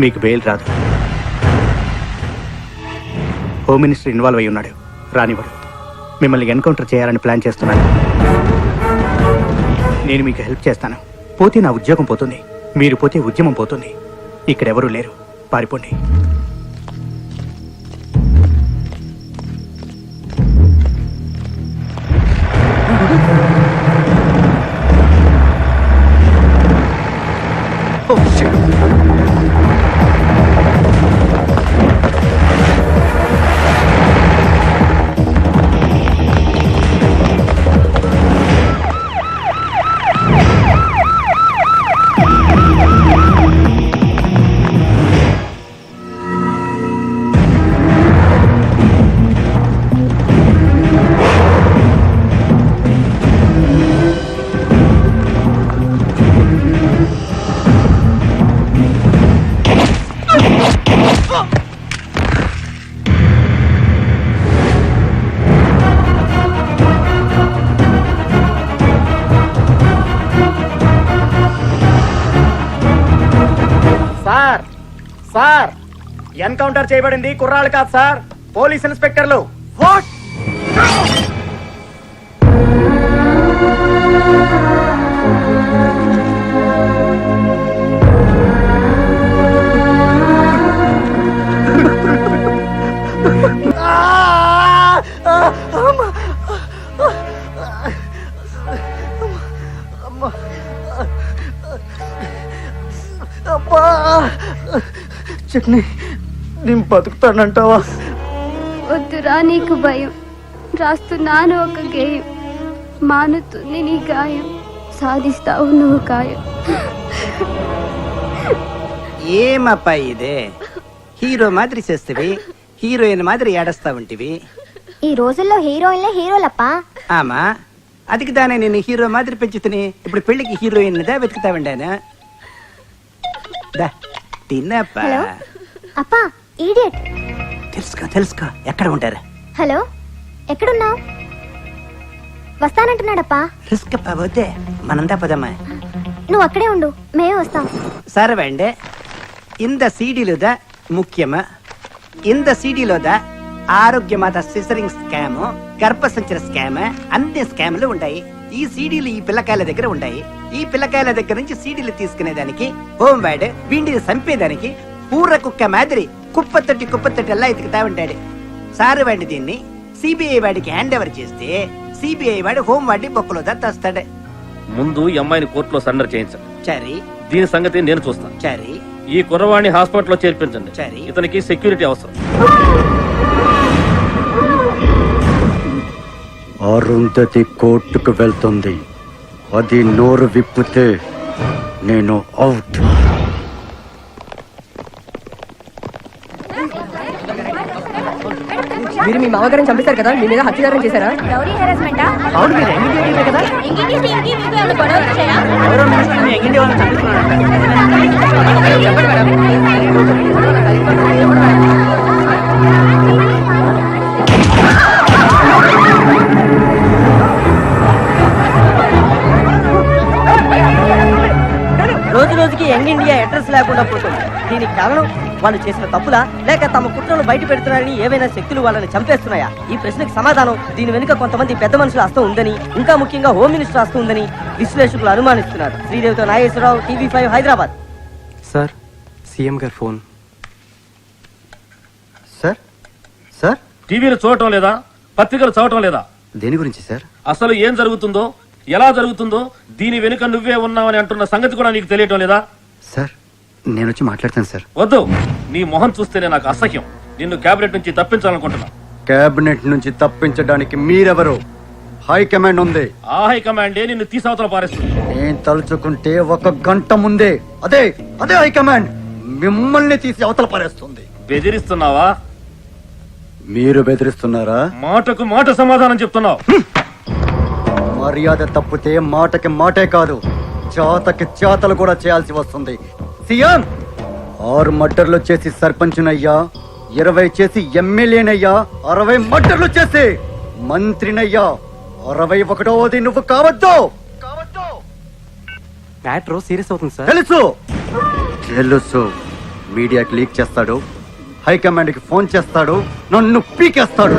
మీకు బెయిల్ రాదు. Home minister involve అయి ఉన్నాడు, రానివాడు. మిమ్మల్ని ఎన్కౌంటర్ చేయాలని ప్లాన్ చేస్తున్నాను. నేను మీకు హెల్ప్ చేస్తాను. పోతే నా ఉద్యోగం పోతుంది, మీరు పోతే ఉద్యమం పోతుంది. ఇక్కడెవరూ లేరు, పారిపోండి. సార్ సార్, ఎన్కౌంటర్ చేయబడింది కుర్రాళ్ళు కాదు సార్, పోలీస్ ఇన్స్పెక్టర్లు. వాట్? చట్నీ, నేను బతుకుతానంటావా? వద్దురా, నీకు భయం. రాస్తున్నాను ఒక గేయం, మానుతుంది నీ గాయం, సాధిస్తావు నువ్వు ఖాయం. ఏమప్పా ఇదే? హీరో మాదిరి చేస్తవి, హీరోయిన్ మాదిరి ఏడస్తా ఉంటివి. ఈ రోజుల్లో హీరోయిన్లే హీరోలప్పా. ఆమా, అదికి దానే నేను హీరో మాదిరి పెంచుతుని ఇప్పుడు పెళ్లికి హీరోయిన్ దా వెతుకుతావండాను. తిన్నప్పా. హలో అప్పా, ఈడియట్. తెలుసుకో ఎక్కడ ఉంటారు? హలో, ఎక్కడున్నావు? వస్తానంటున్నాడప్పా. రిస్క్ అప్పా, పోతే మనందా పదమ్మా. నువ్వు అక్కడే ఉండు, మేమే వస్తాం. సరవండి, ఇంద సీడీలుద ముఖ్యమా, ఇంద సీడీలోద ఆరోగ్యమాత సిజరింగ్ స్కామ్, గర్భసంచర స్కామ్, అన్ని స్కామ్లు ఉంటాయి. ఈ సీడీలు ఈ పిల్లకాయల దగ్గర ఉంటాయి. ఈ పిల్లకాయల దగ్గర నుంచి సీడీలు తీసుకునేదానికి, హోమ్ వార్డ్ వీండిని చంపేదానికి పూర్ర కుక్క మాదిరి కుప్పతొట్టి ఎలా ఎతుకుతా ఉంటాడు. సారు వాడి దీన్ని సిబిఐ వాడికి హ్యాండ్ ఓవర్ చేస్తే సిబిఐ వాడు హోమ్ వాడిని బొక్కలో దస్తాడు. ముందు ఈ అమ్మాయిని కోర్టులో సరెండర్ చేయించండి. సరే, దీని సంగతి నేను చూస్తాను. సరే, ఈ కుర్రవాణ్ణి హాస్పిటల్లో చేర్పించండి. సరే. ఇతనికి సెక్యూరిటీ అవసరం. అరుంధతి కోర్టుకు వెళ్తుంది. అది నోరు విప్పితే నేను అవుట్. మీరు మీ మామగారిని చంపేశారు కదా, మీ మీద హత్యాచారం చేశారా? అవును, మీరు ఎంగేజ్ కదా? ఎవరో మినిస్టర్ ఎంగేజ్ వాళ్ళని రోజు రోజుకి యంగ్ ఇండియా అడ్రస్ లేకుండా పోతుంది. దీనికి కారణం వాళ్ళు చేసిన తప్పులా, లేక తమ కుట్రను బయట పెడుతున్నారని ఏవైనా శక్తులు వాళ్ళని చంపేస్తున్నాయా? ఈ ప్రశ్నకు సమాధానం దీని వెనుక కొంతమంది పెద్ద మనుషుల హస్తం ఉందని, ఇంకా ముఖ్యంగా హోమ్ మినిస్టర్ హస్తం ఉందని విశ్లేషకులు అనుమానిస్తున్నారు. శ్రీదేవితో Nageswara Rao, TV5 Hyderabad. Sir, CM గారు ఫోన్. సార్ సార్, టీవీలు చూడటం లేదా? పత్రికలు చదవటం లేదా? దేని గురించి సార్? అసలు ఏం జరుగుతుందో, ఎలా జరుగుతుందో దీని వెనుక నువ్వే ఉన్నావని అంటున్న సంగతి కూడా నీకు తెలియటం లేదా? సార్, నేను వచ్చి మాట్లాడతాను సార్. వద్దు, నీ మొహం చూస్తేనే నాకు అసహ్యం. నిన్ను క్యాబినెట్ నుంచి తప్పించాలనుకుంటున్నా. కేబినెట్ నుంచి తప్పించడానికి మీరెవరు? హైకమాండ్ ఉంది. ఆ హైకమాండే నిన్ను తీసవతల పారేస్తుంది. నేను తలుచుకుంటే 1 గంట ముందే అదే హైకమాండ్ మిమ్మల్ని తీసి అవతల పారేస్తుంది. బెదిరిస్తున్నావా? మీరు బెదిరిస్తున్నారా? మాటకు మాట సమాధానం చెప్తున్నావు. మర్యాద తప్పితే మాటకి మాటే కాదు, చేతకి చేతలు కూడా చేయాల్సి వస్తుంది. సీఎం, 6 మర్డర్లు చేసి సర్పంచునయ్యా, 20 చేసి ఎమ్మెల్యేనయ్యా, 60 మర్డర్లు చేసి మంత్రినయ్యా, 61వది నువ్వు కావద్దు. మ్యాటర్ సీరియస్ అవుతుంది సార్. తెలుసు మీడియాకి లీక్ చేస్తాడు, హైకమాండ్కి ఫోన్ చేస్తాడు, నన్ను పీకేస్తాడు.